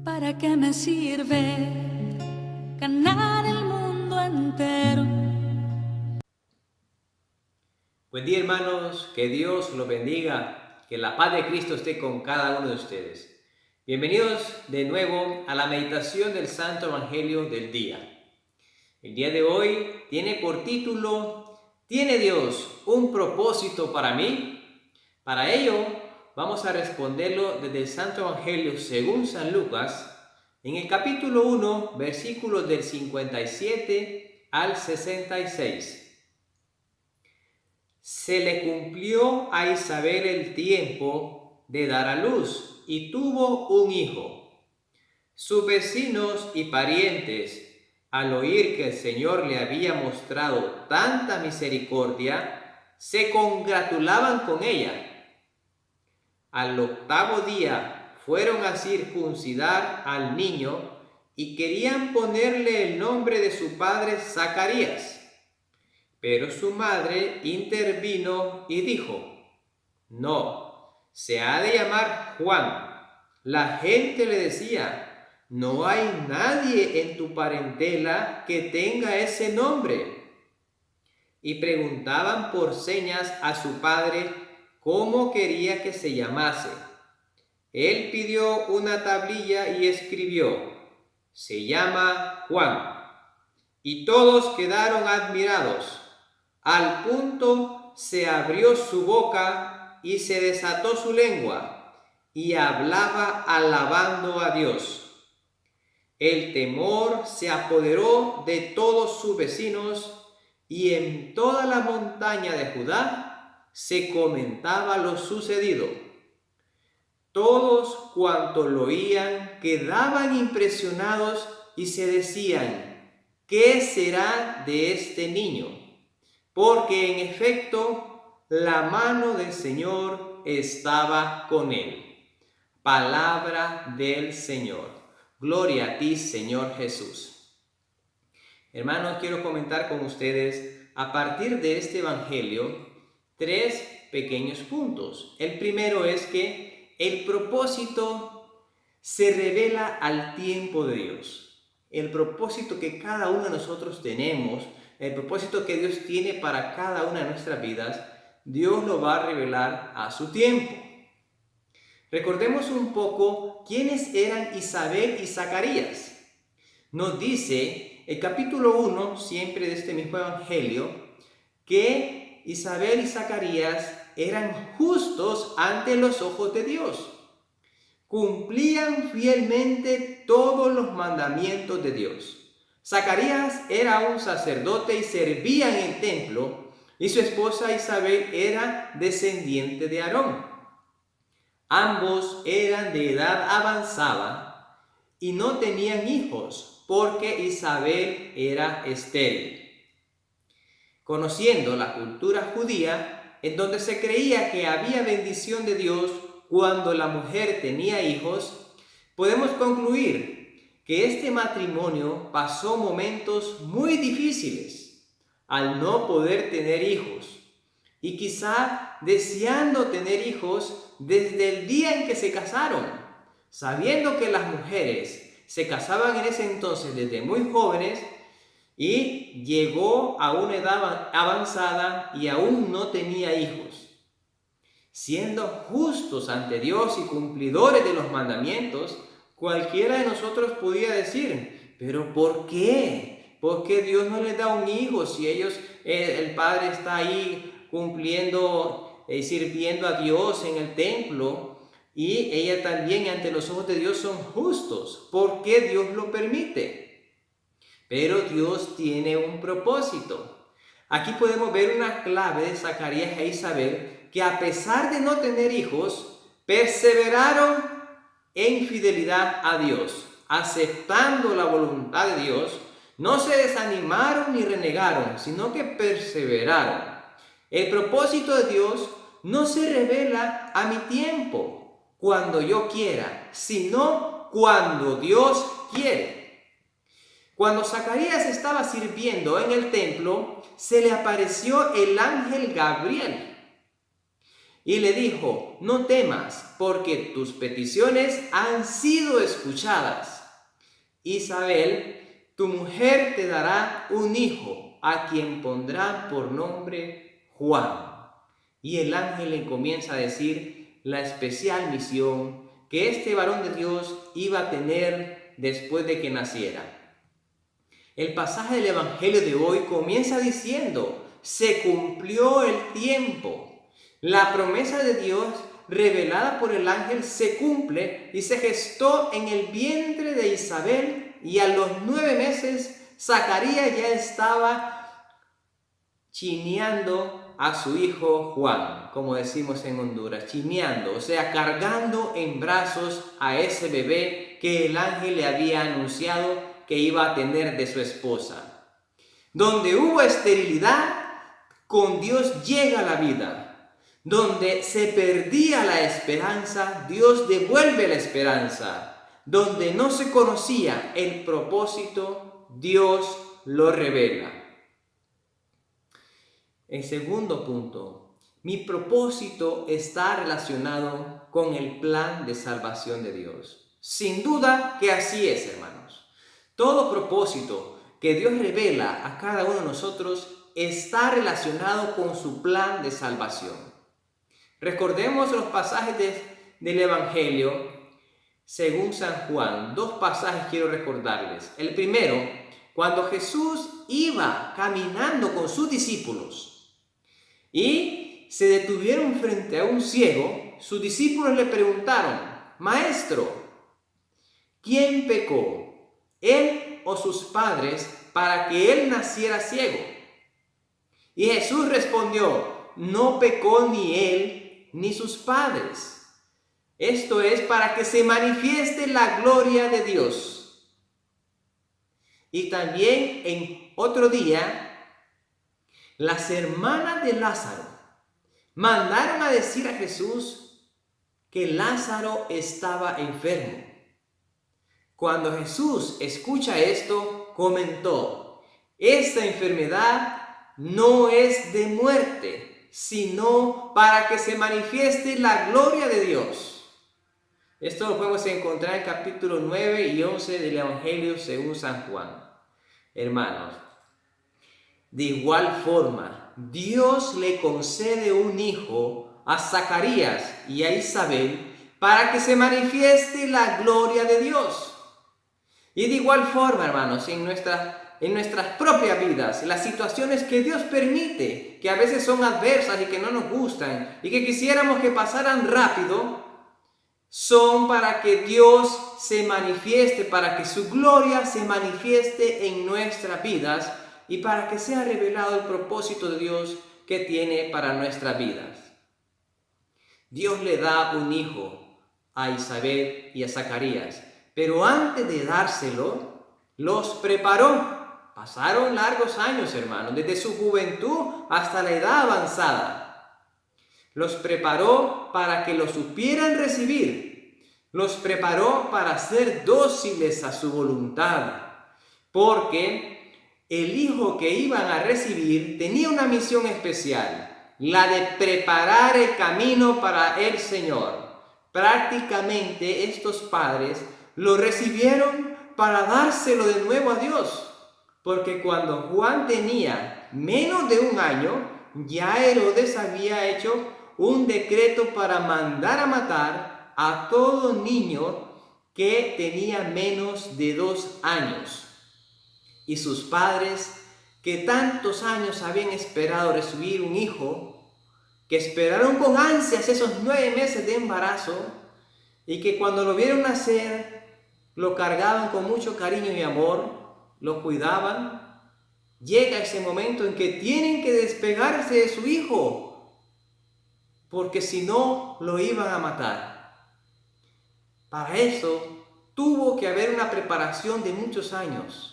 ¿Para qué me sirve ganar el mundo entero? Buen día, hermanos, que Dios los bendiga, que la paz de Cristo esté con cada uno de ustedes. Bienvenidos de nuevo a la meditación del Santo Evangelio del día. El día de hoy tiene por título, ¿tiene Dios un propósito para mí? Para ello, vamos a responderlo desde el Santo Evangelio según San Lucas, en el capítulo 1, versículos del 57 al 66. Se le cumplió a Isabel el tiempo de dar a luz y tuvo un hijo. Sus vecinos y parientes, al oír que el Señor le había mostrado tanta misericordia, se congratulaban con ella. Al octavo día fueron a circuncidar al niño y querían ponerle el nombre de su padre Zacarías. Pero su madre intervino y dijo, no, se ha de llamar Juan. La gente le decía, no hay nadie en tu parentela que tenga ese nombre. Y preguntaban por señas a su padre cómo quería que se llamase. Él pidió una tablilla y escribió, se llama Juan. Y todos quedaron admirados. Al punto se abrió su boca y se desató su lengua, y hablaba alabando a Dios. El temor se apoderó de todos sus vecinos, y en toda la montaña de Judá se comentaba lo sucedido. Todos cuantos lo oían quedaban impresionados y se decían, ¿qué será de este niño? Porque en efecto la mano del Señor estaba con él. Palabra del Señor. Gloria a ti, Señor Jesús. Hermanos, quiero comentar con ustedes a partir de este Evangelio 3 pequeños puntos. El primero es que el propósito se revela al tiempo de Dios. El propósito que cada uno de nosotros tenemos, el propósito que Dios tiene para cada una de nuestras vidas, Dios lo va a revelar a su tiempo. Recordemos un poco quiénes eran Isabel y Zacarías. Nos dice el capítulo 1, siempre de este mismo evangelio, que Isabel y Zacarías eran justos ante los ojos de Dios. Cumplían fielmente todos los mandamientos de Dios. Zacarías era un sacerdote y servía en el templo, y su esposa Isabel era descendiente de Aarón. Ambos eran de edad avanzada y no tenían hijos, porque Isabel era estéril. Conociendo la cultura judía, en donde se creía que había bendición de Dios cuando la mujer tenía hijos, podemos concluir que este matrimonio pasó momentos muy difíciles al no poder tener hijos y quizá deseando tener hijos desde el día en que se casaron, sabiendo que las mujeres se casaban en ese entonces desde muy jóvenes y llegó a una edad avanzada y aún no tenía hijos. Siendo justos ante Dios y cumplidores de los mandamientos, cualquiera de nosotros podía decir, ¿pero por qué? ¿Por qué Dios no les da un hijo si el padre está ahí cumpliendo, sirviendo a Dios en el templo y ella también ante los ojos de Dios son justos? ¿Por qué Dios lo permite? Pero Dios tiene un propósito. Aquí podemos ver una clave de Zacarías e Isabel que a pesar de no tener hijos, perseveraron en fidelidad a Dios, aceptando la voluntad de Dios, no se desanimaron ni renegaron, sino que perseveraron. El propósito de Dios no se revela a mi tiempo, cuando yo quiera, sino cuando Dios quiere. Cuando Zacarías estaba sirviendo en el templo, se le apareció el ángel Gabriel. y le dijo: no temas, porque tus peticiones han sido escuchadas. Isabel, tu mujer, te dará un hijo, a quien pondrá por nombre Juan. Y el ángel le comienza a decir la especial misión que este varón de Dios iba a tener después de que naciera. El pasaje del Evangelio de hoy comienza diciendo: se cumplió el tiempo. La promesa de Dios revelada por el ángel se cumple y se gestó en el vientre de Isabel, y a los 9 meses Zacarías ya estaba chineando a su hijo Juan, como decimos en Honduras, chineando, o sea, cargando en brazos a ese bebé que el ángel le había anunciado que iba a tener de su esposa. Donde hubo esterilidad, con Dios llega la vida. Donde se perdía la esperanza, Dios devuelve la esperanza. Donde no se conocía el propósito, Dios lo revela. El segundo punto: mi propósito está relacionado con el plan de salvación de Dios. Sin duda que así es, hermanos. Todo propósito que Dios revela a cada uno de nosotros está relacionado con su plan de salvación. Recordemos los pasajes del Evangelio según San Juan. 2 pasajes quiero recordarles. El primero, cuando Jesús iba caminando con sus discípulos y se detuvieron frente a un ciego, sus discípulos le preguntaron: Maestro, ¿quién pecó, él o sus padres, para que él naciera ciego? Y Jesús respondió: no pecó ni él ni sus padres. Esto es para que se manifieste la gloria de Dios. Y también en otro día, las hermanas de Lázaro mandaron a decir a Jesús que Lázaro estaba enfermo. Cuando Jesús escucha esto, comentó: esta enfermedad no es de muerte, sino para que se manifieste la gloria de Dios. Esto lo podemos encontrar en capítulo 9 y 11 del Evangelio según San Juan. Hermanos, de igual forma, Dios le concede un hijo a Zacarías y a Isabel para que se manifieste la gloria de Dios. Y de igual forma, hermanos, en nuestras propias vidas, las situaciones que Dios permite, que a veces son adversas y que no nos gustan y que quisiéramos que pasaran rápido, son para que Dios se manifieste, para que su gloria se manifieste en nuestras vidas y para que sea revelado el propósito de Dios que tiene para nuestras vidas. Dios le da un hijo a Isabel y a Zacarías, pero antes de dárselo, los preparó. Pasaron largos años, hermanos, desde su juventud hasta la edad avanzada. Los preparó para que lo supieran recibir. Los preparó para ser dóciles a su voluntad. Porque el hijo que iban a recibir tenía una misión especial, la de preparar el camino para el Señor. Prácticamente estos padres lo recibieron para dárselo de nuevo a Dios. Porque cuando Juan tenía menos de 1 año, ya Herodes había hecho un decreto para mandar a matar a todo niño que tenía menos de 2 años. Y sus padres, que tantos años habían esperado recibir un hijo, que esperaron con ansias esos 9 meses de embarazo, y que cuando lo vieron nacer, lo cargaban con mucho cariño y amor, lo cuidaban. Llega ese momento en que tienen que despegarse de su hijo, porque si no, lo iban a matar. Para eso, tuvo que haber una preparación de muchos años,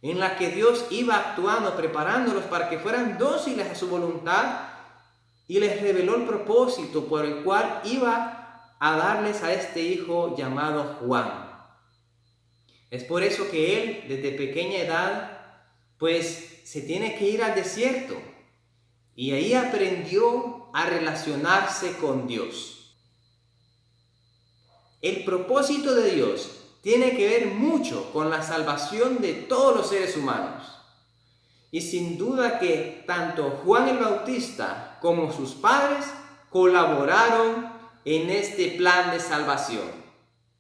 en la que Dios iba actuando, preparándolos para que fueran dóciles a su voluntad, y les reveló el propósito por el cual iba a darles a este hijo llamado Juan. Es por eso que él, desde pequeña edad, pues se tiene que ir al desierto. Y ahí aprendió a relacionarse con Dios. El propósito de Dios tiene que ver mucho con la salvación de todos los seres humanos. Y sin duda que tanto Juan el Bautista como sus padres colaboraron en este plan de salvación.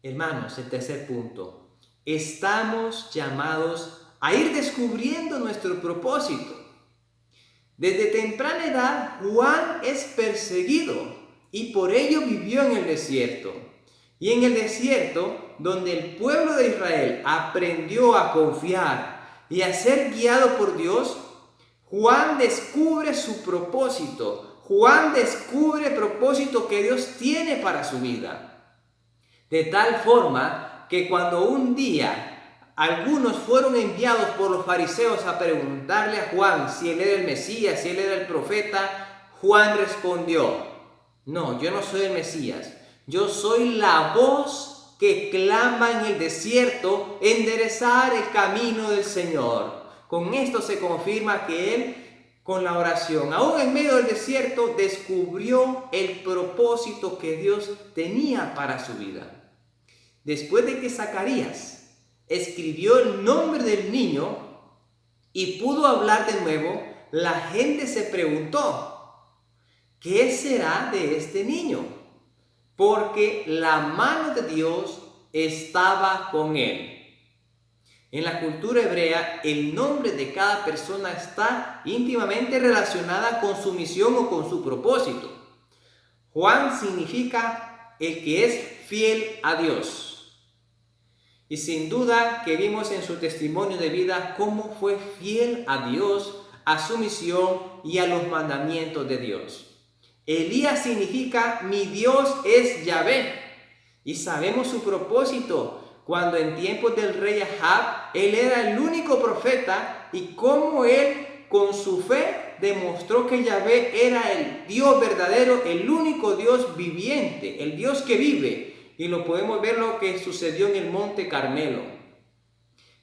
Hermanos, el tercer punto. Estamos llamados a ir descubriendo nuestro propósito. Desde temprana edad, Juan es perseguido y por ello vivió en el desierto. Y en el desierto, donde el pueblo de Israel aprendió a confiar y a ser guiado por Dios, Juan descubre su propósito. Juan descubre el propósito que Dios tiene para su vida. De tal forma que cuando un día algunos fueron enviados por los fariseos a preguntarle a Juan si él era el Mesías, si él era el profeta, Juan respondió: no, yo no soy el Mesías, yo soy la voz que clama en el desierto, enderezar el camino del Señor. Con esto se confirma que él, con la oración, aún en medio del desierto, descubrió el propósito que Dios tenía para su vida. Después de que Zacarías escribió el nombre del niño y pudo hablar de nuevo, la gente se preguntó: ¿qué será de este niño? Porque la mano de Dios estaba con él. En la cultura hebrea, el nombre de cada persona está íntimamente relacionada con su misión o con su propósito. Juan significa el que es fiel a Dios. Y sin duda que vimos en su testimonio de vida cómo fue fiel a Dios, a su misión y a los mandamientos de Dios. Elías significa mi Dios es Yahvé. Y sabemos su propósito cuando en tiempos del rey Ahab, él era el único profeta y cómo él con su fe demostró que Yahvé era el Dios verdadero, el único Dios viviente, el Dios que vive. Y lo podemos ver lo que sucedió en el monte Carmelo.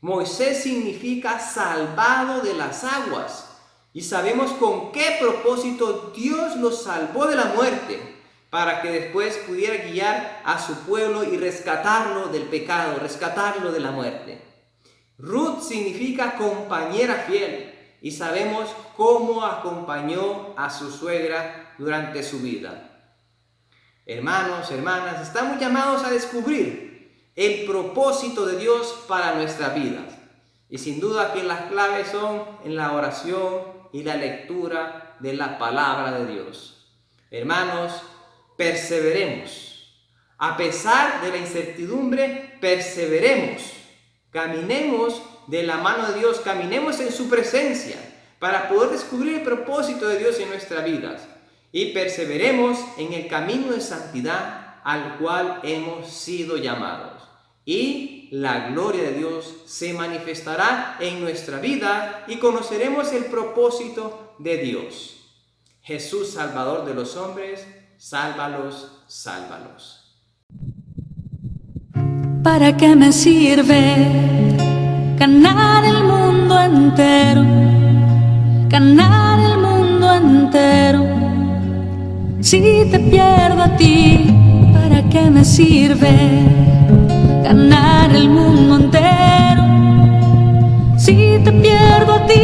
Moisés significa salvado de las aguas. Y sabemos con qué propósito Dios lo salvó de la muerte, para que después pudiera guiar a su pueblo y rescatarlo del pecado, rescatarlo de la muerte. Ruth significa compañera fiel. Y sabemos cómo acompañó a su suegra durante su vida. Hermanos, hermanas, estamos llamados a descubrir el propósito de Dios para nuestras vidas. Y sin duda que las claves son en la oración y la lectura de la palabra de Dios. Hermanos, perseveremos. A pesar de la incertidumbre, perseveremos. Caminemos de la mano de Dios, caminemos en su presencia para poder descubrir el propósito de Dios en nuestras vidas. Y perseveremos en el camino de santidad al cual hemos sido llamados. Y la gloria de Dios se manifestará en nuestra vida y conoceremos el propósito de Dios. Jesús, Salvador de los hombres, sálvalos, sálvalos. ¿Para qué me sirve ganar el mundo entero? Ganar el mundo entero. Si te pierdo a ti, ¿para qué me sirve ganar el mundo entero? Si te pierdo a ti,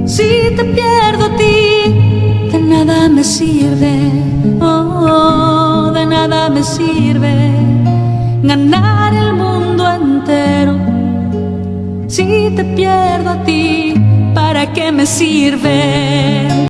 si te pierdo a ti, de nada me sirve, oh, de nada me sirve ganar el mundo entero. Si te pierdo a ti, ¿para qué me sirve?